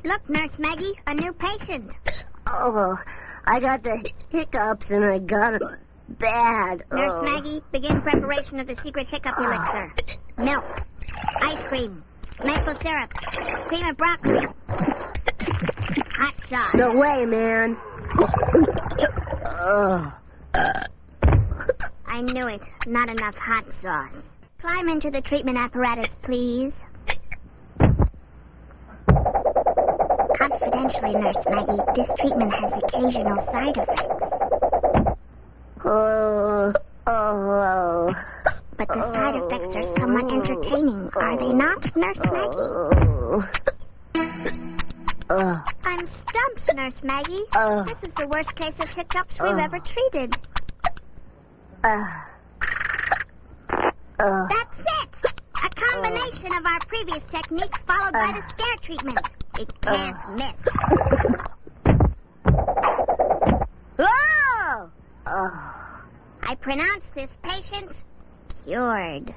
Look, Nurse Maggie, a new patient. Oh, I got the hiccups and I got them bad. Nurse Maggie, begin preparation of the secret hiccup elixir. Milk, ice cream, maple syrup, cream of broccoli, hot sauce. No way, man. I knew it. Not enough hot sauce. Climb into the treatment apparatus, please. Confidentially, Nurse Maggie, this treatment has occasional side effects. But the side effects are somewhat entertaining, are they not, Nurse Maggie? I'm stumped, Nurse Maggie. This is the worst case of hiccups we've ever treated. That's it! A combination of our previous techniques followed by the scare treatment. It can't miss. I pronounce this patient cured.